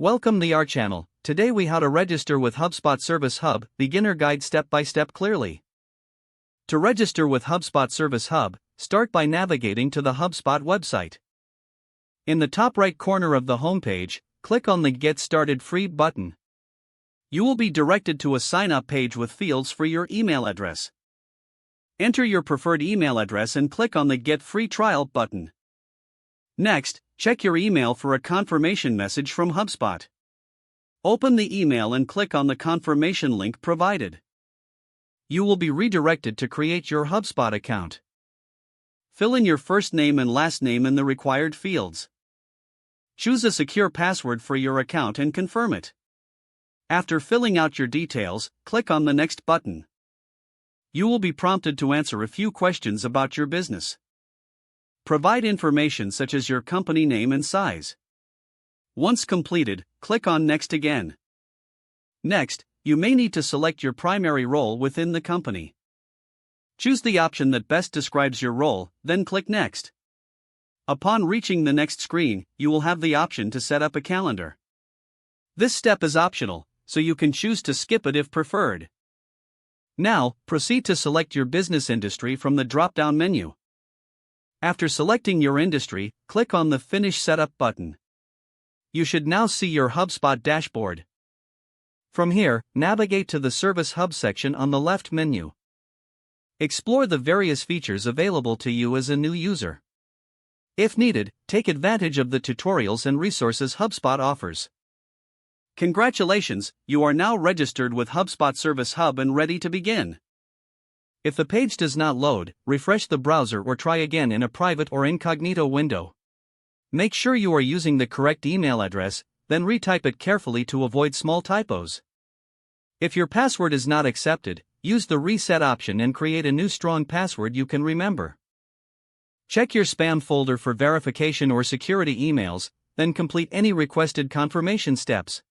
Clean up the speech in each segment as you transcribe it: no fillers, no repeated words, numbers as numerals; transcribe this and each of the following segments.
Welcome to our channel. Today we how to register with HubSpot Service Hub, beginner guide step by step clearly. To register with HubSpot Service Hub, start by navigating to the HubSpot website. In the top right corner of the homepage, click on the Get Started Free button. You will be directed to a sign-up page with fields for your email address. Enter your preferred email address and click on the Get Free Trial button. Next, check your email for a confirmation message from HubSpot. Open the email and click on the confirmation link provided. You will be redirected to create your HubSpot account. Fill in your first name and last name in the required fields. Choose a secure password for your account and confirm it. After filling out your details, click on the Next button. You will be prompted to answer a few questions about your business. Provide information such as your company name and size. Once completed, click on Next again. Next, you may need to select your primary role within the company. Choose the option that best describes your role, then click Next. Upon reaching the next screen, you will have the option to set up a calendar. This step is optional, so you can choose to skip it if preferred. Now, proceed to select your business industry from the drop-down menu. After selecting your industry, click on the Finish Setup button. You should now see your HubSpot dashboard. From here, navigate to the Service Hub section on the left menu. Explore the various features available to you as a new user. If needed, take advantage of the tutorials and resources HubSpot offers. Congratulations, you are now registered with HubSpot Service Hub and ready to begin. If the page does not load, refresh the browser or try again in a private or incognito window. Make sure you are using the correct email address, then retype it carefully to avoid small typos. If your password is not accepted, use the reset option and create a new strong password you can remember. Check your spam folder for verification or security emails, then complete any requested confirmation steps.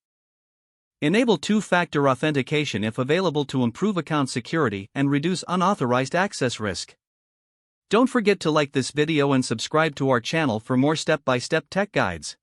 Enable two-factor authentication if available to improve account security and reduce unauthorized access risk. Don't forget to like this video and subscribe to our channel for more step-by-step tech guides.